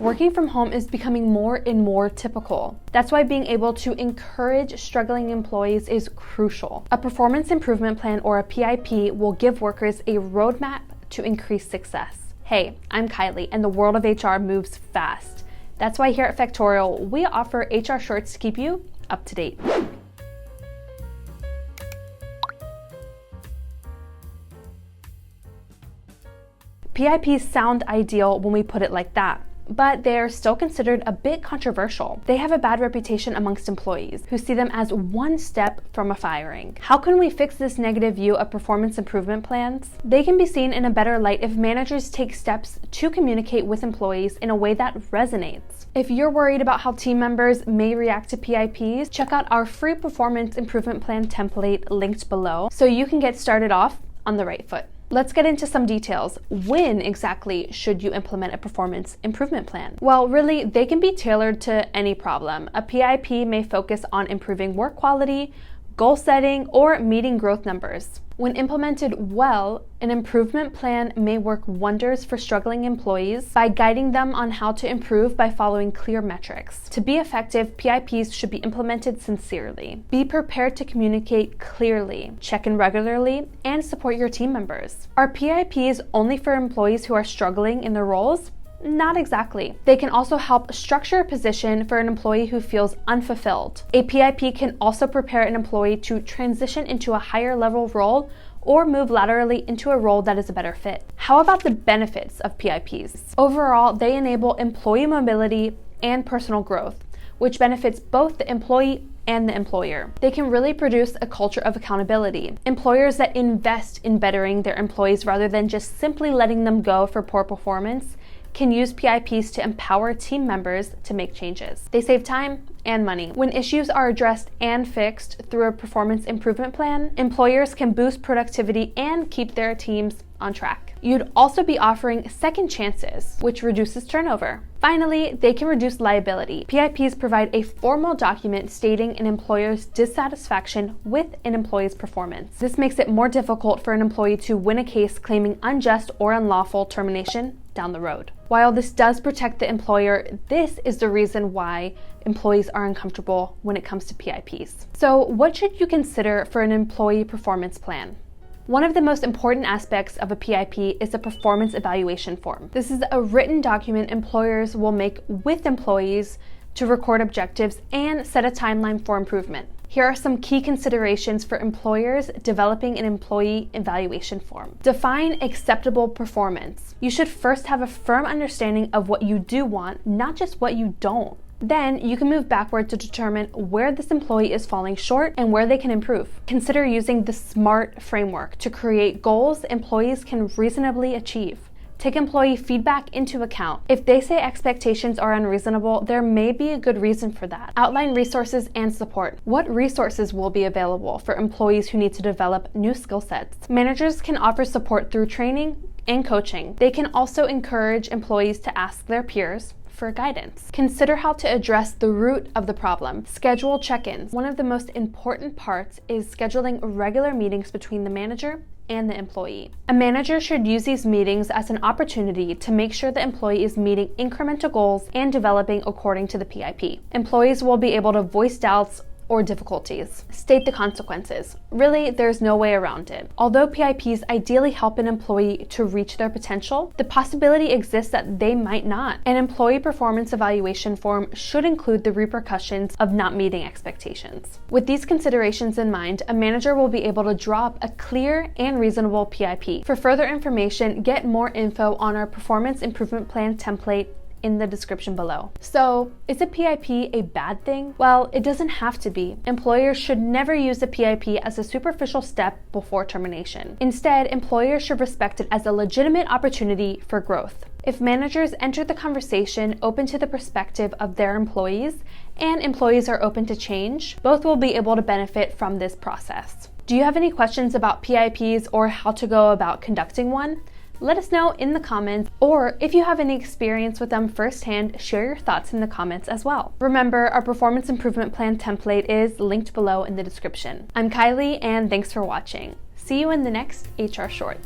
Working from home is becoming more and more typical. That's why being able to encourage struggling employees is crucial. A performance improvement plan or a PIP will give workers a roadmap to increase success. Hey, I'm Kylie, and the world of HR moves fast. That's why here at Factorial, we offer HR shorts to keep you up to date. PIPs sound ideal when we put it like that, but they're still considered a bit controversial. They have a bad reputation amongst employees who see them as one step from a firing. How can we fix this negative view of performance improvement plans? They can be seen in a better light if managers take steps to communicate with employees in a way that resonates. If you're worried about how team members may react to PIPs, check out our free performance improvement plan template linked below so you can get started off on the right foot. Let's get into some details. When exactly should you implement a performance improvement plan? Well, really, they can be tailored to any problem. A PIP may focus on improving work quality, goal setting, or meeting growth numbers. When implemented well, an improvement plan may work wonders for struggling employees by guiding them on how to improve by following clear metrics. To be effective, PIPs should be implemented sincerely. Be prepared to communicate clearly, check in regularly, and support your team members. Are PIPs only for employees who are struggling in their roles? Not exactly. They can also help structure a position for an employee who feels unfulfilled. A PIP can also prepare an employee to transition into a higher level role or move laterally into a role that is a better fit. How about the benefits of PIPs? Overall, they enable employee mobility and personal growth, which benefits both the employee and the employer. They can really produce a culture of accountability. Employers that invest in bettering their employees rather than just simply letting them go for poor performance can use PIPs to empower team members to make changes. They save time and money. When issues are addressed and fixed through a performance improvement plan, employers can boost productivity and keep their teams on track. You'd also be offering second chances, which reduces turnover. Finally, they can reduce liability. PIPs provide a formal document stating an employer's dissatisfaction with an employee's performance. This makes it more difficult for an employee to win a case claiming unjust or unlawful termination down the road. While this does protect the employer, this is the reason why employees are uncomfortable when it comes to PIPs. So, what should you consider for an employee performance plan? One of the most important aspects of a PIP is a performance evaluation form. This is a written document employers will make with employees to record objectives and set a timeline for improvement. Here are some key considerations for employers developing an employee evaluation form. Define acceptable performance. You should first have a firm understanding of what you do want, not just what you don't. Then you can move backward to determine where this employee is falling short and where they can improve. Consider using the SMART framework to create goals employees can reasonably achieve. Take employee feedback into account. If they say expectations are unreasonable, there may be a good reason for that. Outline resources and support. What resources will be available for employees who need to develop new skill sets? Managers can offer support through training and coaching. They can also encourage employees to ask their peers for guidance. Consider how to address the root of the problem. Schedule check-ins. One of the most important parts is scheduling regular meetings between the manager and the employee. A manager should use these meetings as an opportunity to make sure the employee is meeting incremental goals and developing according to the PIP. Employees will be able to voice doubts or difficulties. State the consequences. Really, there's no way around it. Although PIPs ideally help an employee to reach their potential, the possibility exists that they might not. An employee performance evaluation form should include the repercussions of not meeting expectations. With these considerations in mind, a manager will be able to draw up a clear and reasonable PIP. For further information, get more info on our performance improvement plan template in the description below. So, is a PIP a bad thing? Well, it doesn't have to be. Employers should never use a PIP as a superficial step before termination. Instead, employers should respect it as a legitimate opportunity for growth. If managers enter the conversation open to the perspective of their employees, and employees are open to change, both will be able to benefit from this process. Do you have any questions about PIPs or how to go about conducting one? Let us know in the comments, or if you have any experience with them firsthand, share your thoughts in the comments as well. Remember, our performance improvement plan template is linked below in the description. I'm Kylie, and thanks for watching. See you in the next HR Short.